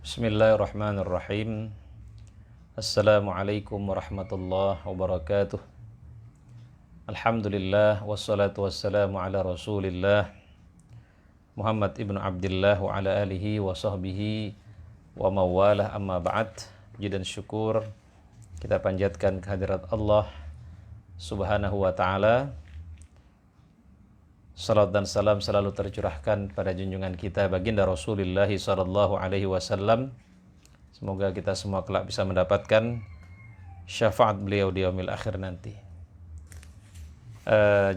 Bismillahirrahmanirrahim. Assalamualaikum warahmatullahi wabarakatuh. Alhamdulillah wassalatu wassalamu ala Rasulillah Muhammad ibnu Abdullah wa ala alihi wa sahbihi wa mawalah, amma ba'd. Puji dan syukur kita panjatkan kehadirat Allah Subhanahu wa taala. Salat dan salam selalu tercurahkan pada junjungan kita baginda Rasulullah sallallahu alaihi wasallam. Semoga kita semua kelak bisa mendapatkan syafaat beliau di yaumil akhir nanti.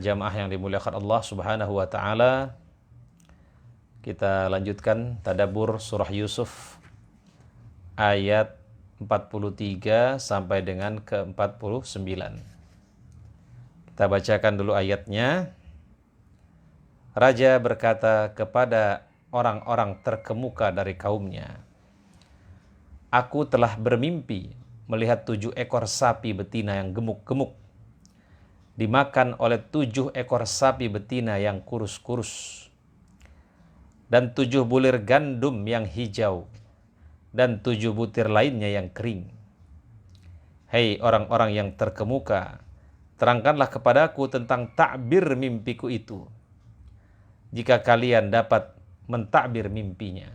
Jamaah yang dimuliakan Allah Subhanahu wa taala, kita lanjutkan tadabbur surah Yusuf ayat 43 sampai dengan ke-49. Kita bacakan dulu ayatnya. Raja berkata kepada orang-orang terkemuka dari kaumnya, "Aku telah bermimpi melihat 7 ekor sapi betina yang gemuk-gemuk dimakan oleh 7 ekor sapi betina yang kurus-kurus, dan 7 bulir gandum yang hijau, dan 7 butir lainnya yang kering. Hei orang-orang yang terkemuka, terangkanlah kepadaku tentang takbir mimpiku itu, jika kalian dapat mentakbir mimpinya."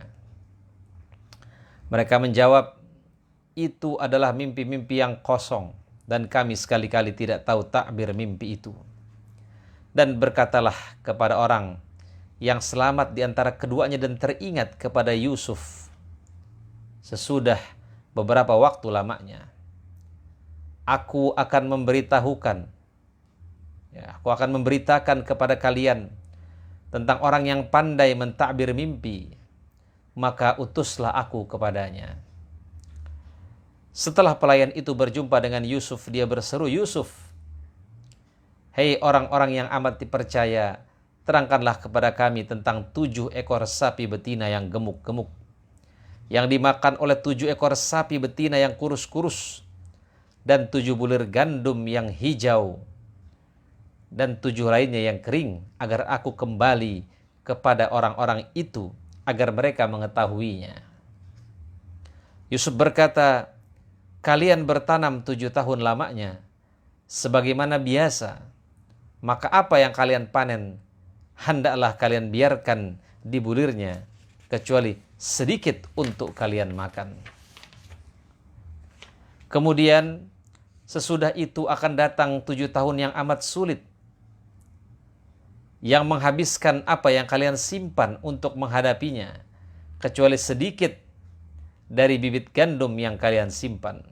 Mereka menjawab, "Itu adalah mimpi-mimpi yang kosong, dan kami sekali-kali tidak tahu takbir mimpi itu." Dan berkatalah kepada orang yang selamat di antara keduanya dan teringat kepada Yusuf sesudah beberapa waktu lamanya, Aku akan memberitakan kepada kalian tentang orang yang pandai mentakbir mimpi, maka utuslah aku kepadanya. Setelah pelayan itu berjumpa dengan Yusuf, dia berseru, "Yusuf, hei orang-orang yang amat dipercaya, terangkanlah kepada kami tentang 7 ekor sapi betina yang gemuk-gemuk, yang dimakan oleh 7 ekor sapi betina yang kurus-kurus, dan 7 bulir gandum yang hijau, dan 7 lainnya yang kering, agar aku kembali kepada orang-orang itu, agar mereka mengetahuinya." Yusuf berkata, "Kalian bertanam 7 tahun lamanya, sebagaimana biasa. Maka apa yang kalian panen, hendaklah kalian biarkan di bulirnya, kecuali sedikit untuk kalian makan. Kemudian sesudah itu akan datang 7 tahun yang amat sulit, yang menghabiskan apa yang kalian simpan untuk menghadapinya, kecuali sedikit dari bibit gandum yang kalian simpan.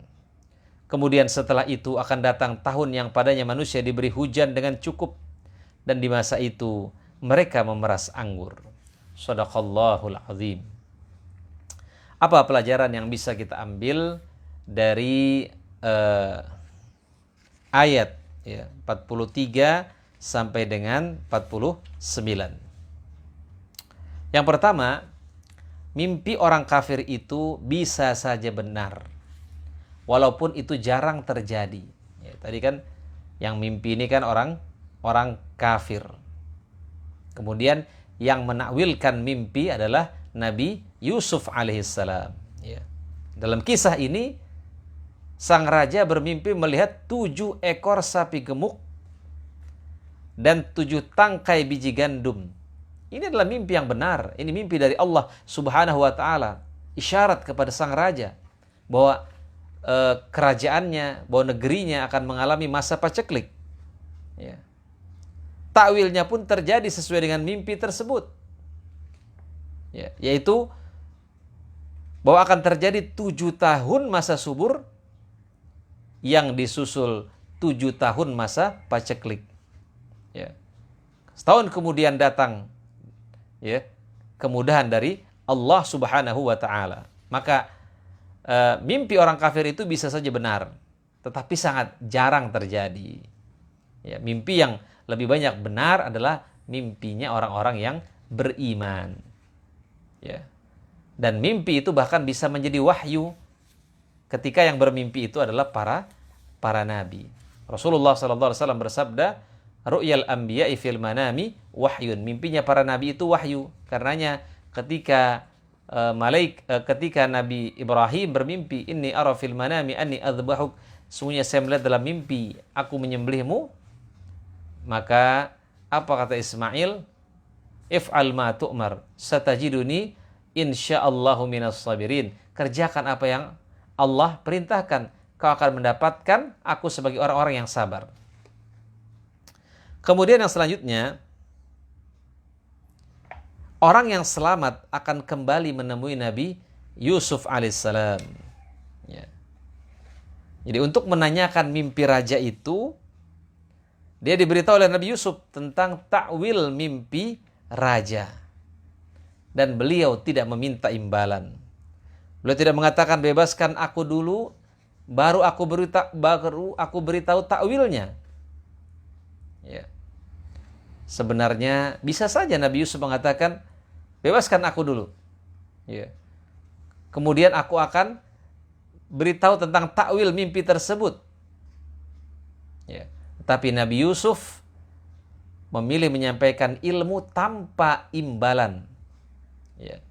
Kemudian setelah itu akan datang tahun yang padanya manusia diberi hujan dengan cukup, dan di masa itu mereka memeras anggur." Shadaqallahul azim. Apa pelajaran yang bisa kita ambil dari ayat 43 sampai dengan 49? Yang pertama, mimpi orang kafir itu bisa saja benar, walaupun itu jarang terjadi. Tadi kan yang mimpi ini kan orang kafir. Kemudian yang menakwilkan mimpi adalah Nabi Yusuf alaihissalam. Dalam kisah ini, sang raja bermimpi melihat 7 ekor sapi gemuk dan 7 tangkai biji gandum. Ini adalah mimpi yang benar. Ini mimpi dari Allah Subhanahu wa taala. Isyarat kepada sang raja bahwa kerajaannya, bahwa negerinya akan mengalami masa paceklik. Takwilnya pun terjadi sesuai dengan mimpi tersebut. Yaitu bahwa akan terjadi 7 tahun masa subur yang disusul 7 tahun masa paceklik. Setahun kemudian datang kemudahan dari Allah Subhanahu wa taala. Maka mimpi orang kafir itu bisa saja benar, tetapi sangat jarang terjadi. Mimpi yang lebih banyak benar adalah mimpinya orang-orang yang beriman. Dan mimpi itu bahkan bisa menjadi wahyu ketika yang bermimpi itu adalah para nabi. Rasulullah sallallahu alaihi wasallam bersabda, "Ru'yal anbiya'i fil manami wahyun." Mimpinya para nabi itu wahyu. Karenanya ketika ketika Nabi Ibrahim bermimpi, inni ara fil manami anni adzbahuk, sungguhnya saya melihat dalam mimpi aku menyembelihmu. Maka apa kata Ismail? If'al ma tu'mar satajiduni insyaallahu minas sabirin. Kerjakan apa yang Allah perintahkan, kau akan mendapatkan aku sebagai orang-orang yang sabar. Kemudian yang selanjutnya, orang yang selamat akan kembali menemui Nabi Yusuf alaihissalam. Ya. Jadi untuk menanyakan mimpi raja itu, dia diberitahu oleh Nabi Yusuf tentang takwil mimpi raja. Dan beliau tidak meminta imbalan. Beliau tidak mengatakan bebaskan aku dulu, baru aku beritahu takwilnya. Ya. Sebenarnya bisa saja Nabi Yusuf mengatakan bebaskan aku dulu. Ya. Kemudian aku akan beritahu tentang takwil mimpi tersebut. Ya. Tapi Nabi Yusuf memilih menyampaikan ilmu tanpa imbalan. Ya.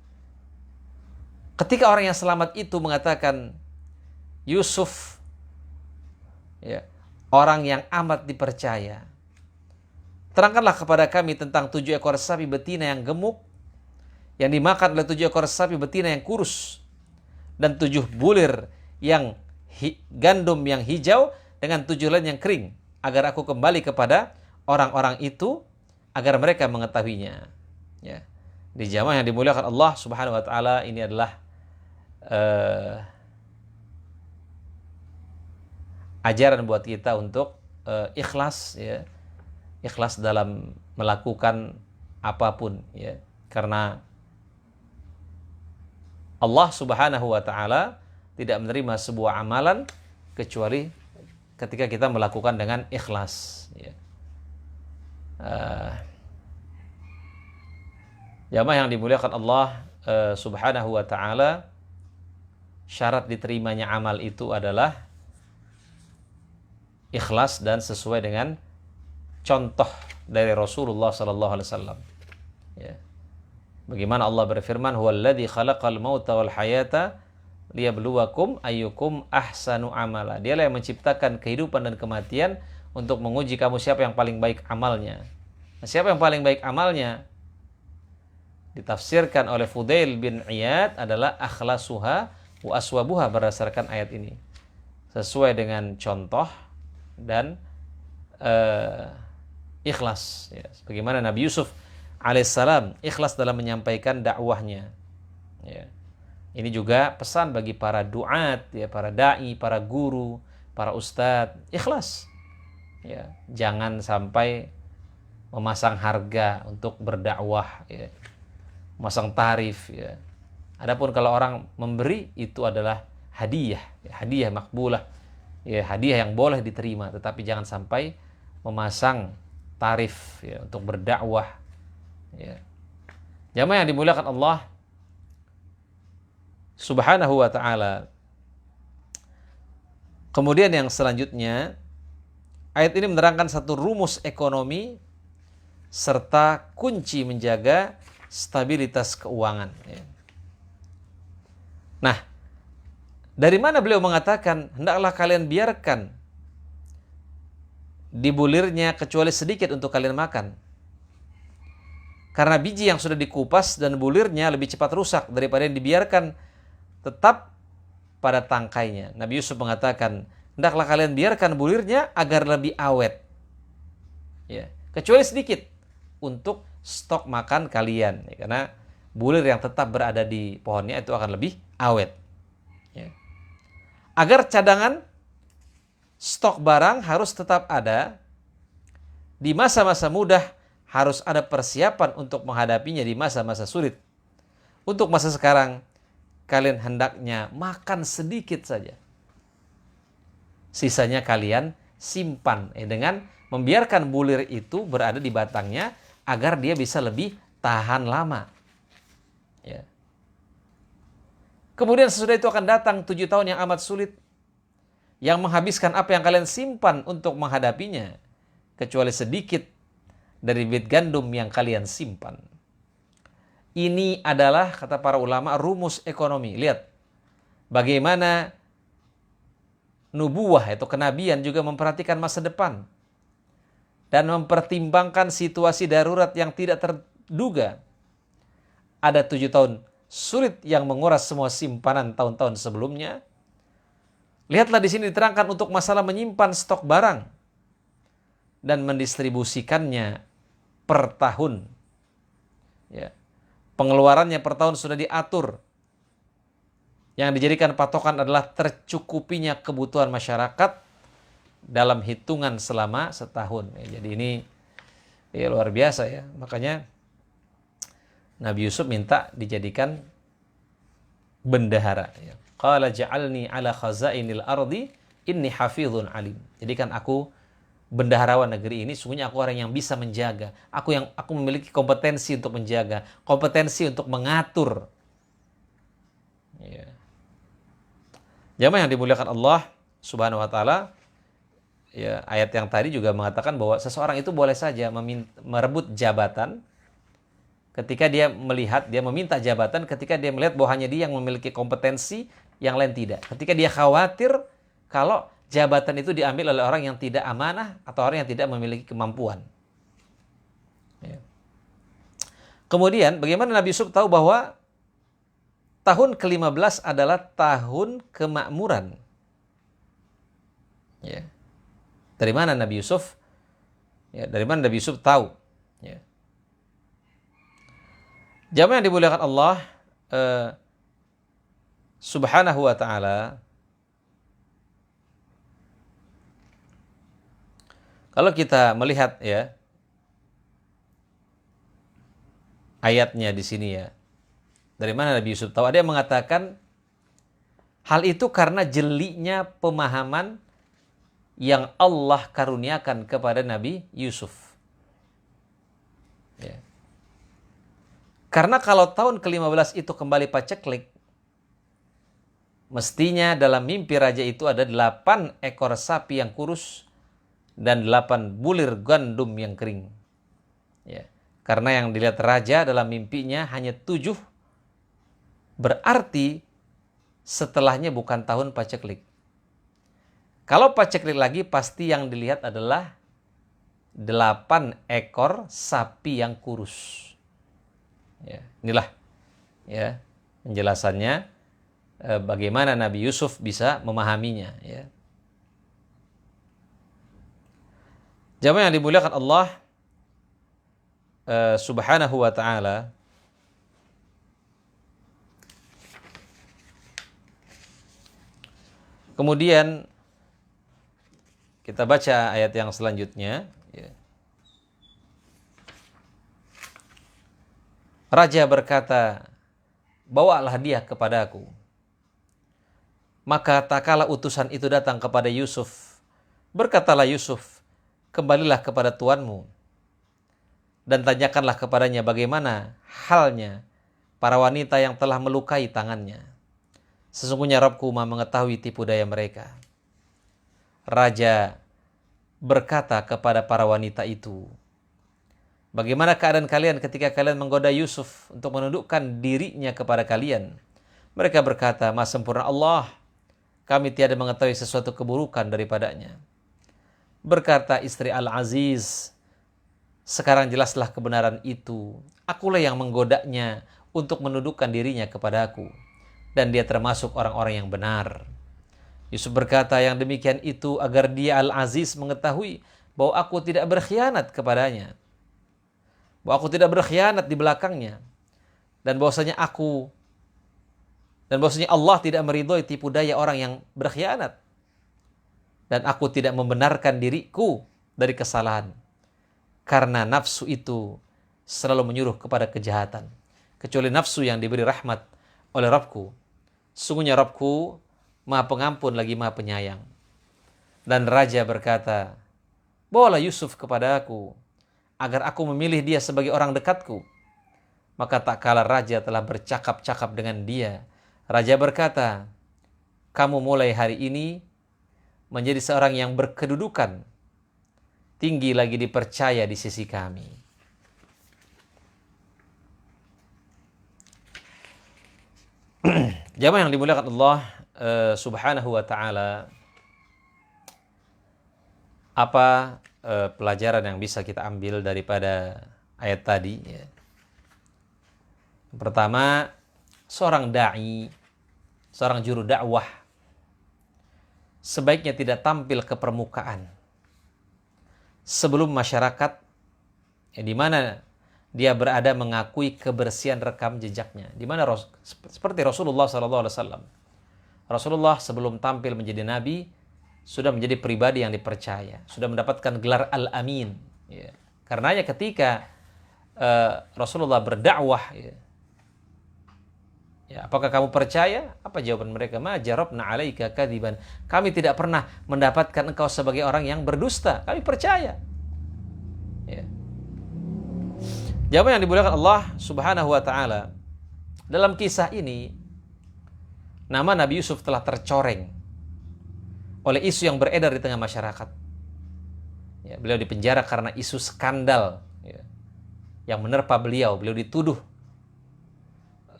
Ketika orang yang selamat itu mengatakan, Yusuf, ya, orang yang amat dipercaya, terangkanlah kepada kami tentang 7 ekor sapi betina yang gemuk, yang dimakan oleh 7 ekor sapi betina yang kurus, dan 7 bulir yang gandum yang hijau dengan 7 lain yang kering, agar aku kembali kepada orang-orang itu agar mereka mengetahuinya. Ya. Di jamaah yang dimuliakan Allah Subhanahu wa taala, ini adalah ajaran buat kita untuk ikhlas, ya. Ikhlas dalam melakukan apapun, ya. Karena Allah Subhanahu wa taala tidak menerima sebuah amalan kecuali ketika kita melakukan dengan ikhlas, ya. Jamaah yang dimuliakan Allah Subhanahu wa taala, syarat diterimanya amal itu adalah ikhlas dan sesuai dengan contoh dari Rasulullah sallallahu alaihi wasallam. Ya. Bagaimana Allah berfirman, "Huwallazi khalaqal mauta wal hayata liyabluwakum ayyukum ahsanu amala." Dialah yang menciptakan kehidupan dan kematian untuk menguji kamu siapa yang paling baik amalnya. Nah, siapa yang paling baik amalnya? Ditafsirkan oleh Fudail bin Iyad adalah akhlasuha wa aswabuha, berdasarkan ayat ini. Sesuai dengan contoh dan ikhlas. Ya. Bagaimana Nabi Yusuf alaihissalam ikhlas dalam menyampaikan dakwahnya. Ya. Ini juga pesan bagi para duat, ya, para dai, para guru, para ustadz, ikhlas. Ya, jangan sampai memasang harga untuk berdakwah, ya. Memasang tarif, ya. Adapun kalau orang memberi itu adalah hadiah, ya, hadiah makbulah, ya, hadiah yang boleh diterima, tetapi jangan sampai memasang tarif, ya, untuk berdakwah, ya. Jamaah yang dimuliakan Allah Subhanahu wa taala. Kemudian yang selanjutnya, ayat ini menerangkan satu rumus ekonomi serta kunci menjaga stabilitas keuangan. Nah, dari mana beliau mengatakan, hendaklah kalian biarkan di bulirnya kecuali sedikit untuk kalian makan. Karena biji yang sudah dikupas dan bulirnya lebih cepat rusak daripada yang dibiarkan tetap pada tangkainya. Nabi Yusuf mengatakan, hendaklah kalian biarkan bulirnya agar lebih awet. Ya, kecuali sedikit untuk stok makan kalian, ya, karena bulir yang tetap berada di pohonnya itu akan lebih awet. Ya. Agar cadangan stok barang harus tetap ada di masa-masa mudah, harus ada persiapan untuk menghadapinya di masa-masa sulit. Untuk masa sekarang, kalian hendaknya makan sedikit saja. Sisanya kalian simpan, dengan membiarkan bulir itu berada di batangnya agar dia bisa lebih tahan lama. Ya. Kemudian sesudah itu akan datang 7 tahun yang amat sulit, yang menghabiskan apa yang kalian simpan untuk menghadapinya, kecuali sedikit dari bit gandum yang kalian simpan. Ini adalah, kata para ulama, rumus ekonomi. Lihat bagaimana nubuwah atau kenabian juga memperhatikan masa depan dan mempertimbangkan situasi darurat yang tidak terduga. Ada 7 tahun sulit yang menguras semua simpanan tahun-tahun sebelumnya. Lihatlah di sini diterangkan untuk masalah menyimpan stok barang dan mendistribusikannya per tahun. Ya. Pengeluarannya per tahun sudah diatur. Yang dijadikan patokan adalah tercukupinya kebutuhan masyarakat dalam hitungan selama setahun. Ya, jadi ini ya luar biasa ya. Makanya Nabi Yusuf minta dijadikan bendahara. Ya. Qala ja'alni ala khazainil ardi inni hafizun alim. Jadikan aku bendaharawan negeri ini, sungguhnya aku orang yang bisa menjaga. Aku memiliki kompetensi untuk menjaga, kompetensi untuk mengatur. Ya. Jamaah yang dimuliakan Allah Subhanahu wa taala, ya, ayat yang tadi juga mengatakan bahwa seseorang itu boleh saja merebut jabatan ketika dia meminta jabatan ketika dia melihat bahwa hanya dia yang memiliki kompetensi, yang lain tidak. Ketika dia khawatir kalau jabatan itu diambil oleh orang yang tidak amanah atau orang yang tidak memiliki kemampuan. Ya. Kemudian bagaimana Nabi Yusuf tahu bahwa tahun ke-15 adalah tahun kemakmuran? Ya. Dari mana Nabi Yusuf? Ya, dari mana Nabi Yusuf tahu? Ya. Jamaah yang dimuliakan Allah Subhanahu wa ta'ala, kalau kita melihat ya ayatnya di sini ya, dari mana Nabi Yusuf tahu? Ada yang mengatakan hal itu karena jelinya pemahaman yang Allah karuniakan kepada Nabi Yusuf. Ya. Karena kalau tahun ke-15 itu kembali paceklik, mestinya dalam mimpi raja itu ada 8 ekor sapi yang kurus dan 8 bulir gandum yang kering. Ya. Karena yang dilihat raja dalam mimpinya hanya 7, berarti setelahnya bukan tahun paceklik. Kalau paceklik lagi, pasti yang dilihat adalah 8 ekor sapi yang kurus. Ya, inilah ya penjelasannya bagaimana Nabi Yusuf bisa memahaminya. Ya. Jamaah yang dimuliakan Allah Subhanahu wa ta'ala, kemudian kita baca ayat yang selanjutnya. Ya. Raja berkata, bawalah dia kepadaku. Maka tak kala utusan itu datang kepada Yusuf, berkatalah Yusuf, kembalilah kepada tuanmu dan tanyakanlah kepadanya bagaimana halnya para wanita yang telah melukai tangannya. Sesungguhnya Rabbku Maha mengetahui tipu daya mereka. Raja berkata kepada para wanita itu, bagaimana keadaan kalian ketika kalian menggoda Yusuf untuk menundukkan dirinya kepada kalian? Mereka berkata, Maha sempurna Allah, kami tiada mengetahui sesuatu keburukan daripadanya. Berkata istri Al-Aziz, sekarang jelaslah kebenaran itu. Akulah yang menggodanya untuk menundukkan dirinya kepada aku. Dan dia termasuk orang-orang yang benar. Yusuf berkata yang demikian itu agar dia Al-Aziz mengetahui bahwa aku tidak berkhianat kepadanya. Bahwa aku tidak berkhianat di belakangnya. Dan bahwasanya Allah tidak meridhoi tipu daya orang yang berkhianat. Dan aku tidak membenarkan diriku dari kesalahan. Karena nafsu itu selalu menyuruh kepada kejahatan. Kecuali nafsu yang diberi rahmat oleh Rabbku. Sungguhnya Rabbku Maha pengampun lagi Maha penyayang. Dan raja berkata, bawalah Yusuf kepada aku, agar aku memilih dia sebagai orang dekatku. Maka tak kala raja telah bercakap-cakap dengan dia, raja berkata, kamu mulai hari ini menjadi seorang yang berkedudukan, tinggi lagi dipercaya di sisi kami. Jamaah yang dimuliakan Allah Subhanahu wa taala, apa pelajaran yang bisa kita ambil daripada ayat tadi ya. Pertama, seorang dai, seorang juru dakwah sebaiknya tidak tampil ke permukaan sebelum masyarakat di mana dia berada mengakui kebersihan rekam jejaknya. Di mana seperti Rasulullah SAW. Rasulullah sebelum tampil menjadi nabi sudah menjadi pribadi yang dipercaya, sudah mendapatkan gelar Al-Amin. Ya. Karenanya ketika Rasulullah berdakwah, ya, apakah kamu percaya? Apa jawaban mereka? Ma jarabna alaika kadziban. Kami tidak pernah mendapatkan engkau sebagai orang yang berdusta. Kami percaya. Ya. Jamaah yang dimuliakan Allah Subhanahu wa taala. Dalam kisah ini nama Nabi Yusuf telah tercoreng oleh isu yang beredar di tengah masyarakat. Ya, beliau dipenjara karena isu skandal ya, yang menerpa beliau. Beliau dituduh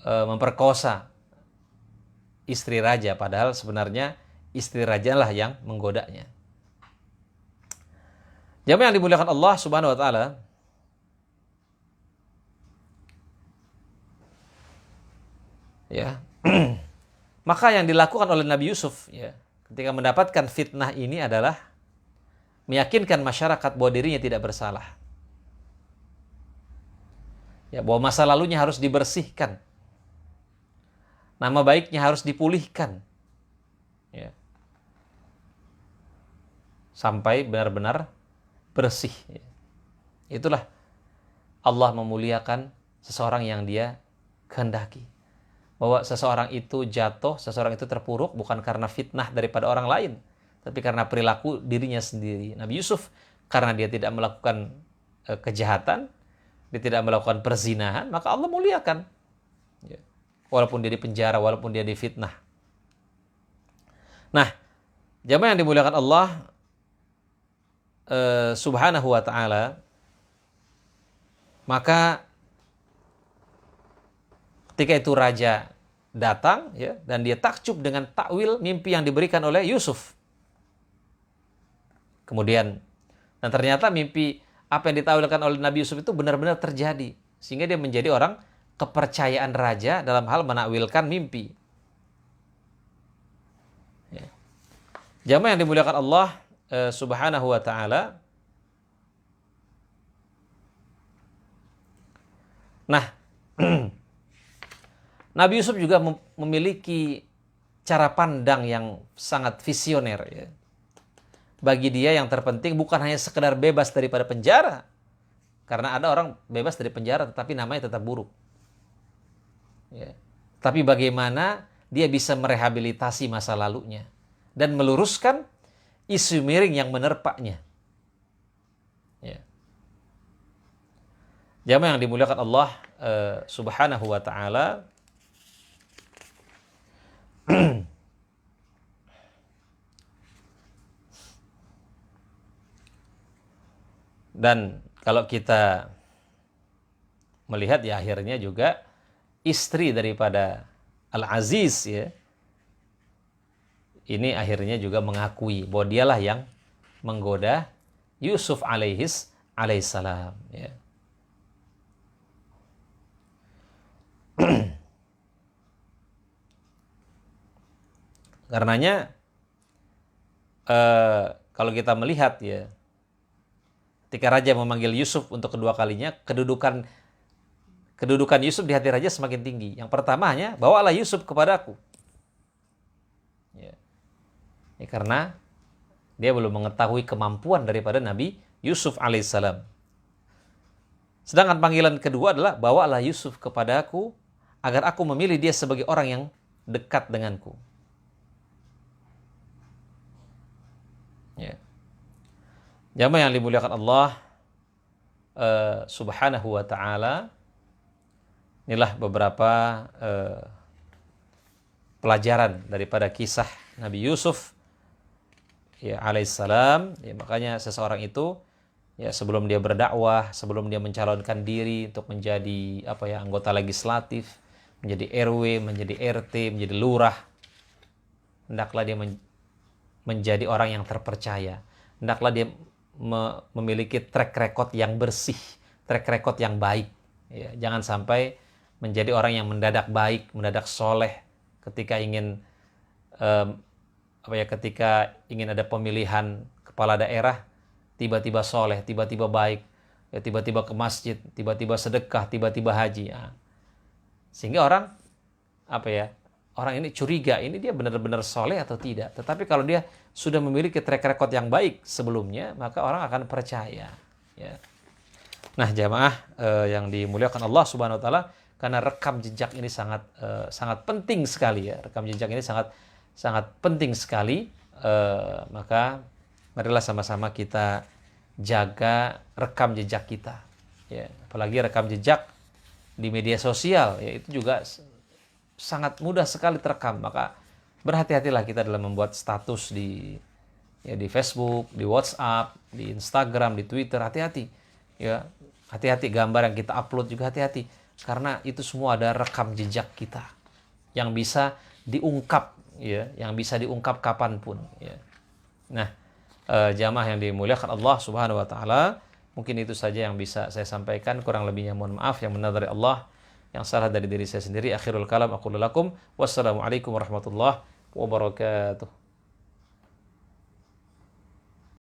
memperkosa istri raja, padahal sebenarnya istri raja lah yang menggodanya. Jamaah yang dimuliakan Allah Subhanahu wa taala, ya. Maka yang dilakukan oleh Nabi Yusuf ya, ketika mendapatkan fitnah ini adalah meyakinkan masyarakat bahwa dirinya tidak bersalah. Ya, bahwa masa lalunya harus dibersihkan. Nama baiknya harus dipulihkan. Ya. Sampai benar-benar bersih. Ya. Itulah Allah memuliakan seseorang yang dia kehendaki. Bahwa seseorang itu jatuh, seseorang itu terpuruk bukan karena fitnah daripada orang lain, tapi karena perilaku dirinya sendiri. Nabi Yusuf karena dia tidak melakukan kejahatan, dia tidak melakukan perzinahan, maka Allah muliakan. Ya. Walaupun dia di penjara, walaupun dia difitnah. Nah, jamaah yang dimuliakan Allah Subhanahu wa ta'ala, maka ketika itu raja datang ya, dan dia takjub dengan takwil mimpi yang diberikan oleh Yusuf. Kemudian, dan ternyata mimpi apa yang ditakwilkan oleh Nabi Yusuf itu benar-benar terjadi. Sehingga dia menjadi orang kepercayaan raja dalam hal menakwilkan mimpi. Ya. Jamaah yang dimuliakan Allah Subhanahu wa ta'ala. Nah, Nabi Yusuf juga memiliki cara pandang yang sangat visioner. Ya. Bagi dia yang terpenting bukan hanya sekedar bebas daripada penjara. Karena ada orang bebas dari penjara tetapi namanya tetap buruk. Ya. Tapi bagaimana dia bisa merehabilitasi masa lalunya dan meluruskan isu miring yang menerpaknya. Ya. Jamaah yang dimuliakan Allah Subhanahu wa ta'ala. Dan kalau kita melihat ya akhirnya juga istri daripada Al-Aziz ya, ini akhirnya juga mengakui bahwa dialah yang menggoda Yusuf alaihissalam ya. Karenanya kalau kita melihat ya, ketika raja memanggil Yusuf untuk kedua kalinya, kedudukan Yusuf di hati raja semakin tinggi. Yang pertamanya, bawalah Yusuf kepadaku. Ya. Ya, karena dia belum mengetahui kemampuan daripada Nabi Yusuf alaihissalam. Sedangkan panggilan kedua adalah, bawalah Yusuf kepadaku agar aku memilih dia sebagai orang yang dekat denganku. Ya. Jamaah yang dimuliakan Allah Subhanahu wa ta'ala, inilah beberapa pelajaran daripada kisah Nabi Yusuf ya alaihissalam. Ya, makanya seseorang itu ya sebelum dia berdakwah, sebelum dia mencalonkan diri untuk menjadi anggota legislatif, menjadi RW, menjadi RT, menjadi lurah, hendaklah dia menjadi orang yang terpercaya. Hendaklah dia memiliki track record yang bersih, track record yang baik. Ya, jangan sampai menjadi orang yang mendadak baik, mendadak soleh ketika ingin ketika ingin ada pemilihan kepala daerah, tiba-tiba soleh, tiba-tiba baik, ya, tiba-tiba ke masjid, tiba-tiba sedekah, tiba-tiba haji. Ya. Sehingga orang orang ini curiga, ini dia benar-benar soleh atau tidak. Tetapi kalau dia sudah memiliki track record yang baik sebelumnya, maka orang akan percaya. Ya. Nah, jamaah yang dimuliakan Allah Subhanahu Wa Taala, karena rekam jejak ini sangat penting sekali ya. Rekam jejak ini sangat penting sekali. Maka marilah sama-sama kita jaga rekam jejak kita. Ya, apalagi rekam jejak di media sosial, ya itu juga sangat mudah sekali terekam. Maka berhati-hatilah kita dalam membuat status di Facebook, di WhatsApp, di Instagram, di Twitter. Hati-hati, ya, hati-hati gambar yang kita upload juga hati-hati, karena itu semua ada rekam jejak kita yang bisa diungkap, ya, yang bisa diungkap kapanpun. Ya. Nah, jamaah yang dimuliakan Allah Subhanahu Wa Taala, mungkin itu saja yang bisa saya sampaikan. Kurang lebihnya mohon maaf, yang benar dari Allah, yang salah dari diri saya sendiri. Akhirul kalam aqulu lakum wassalamualaikum warahmatullahi wabarakatuh.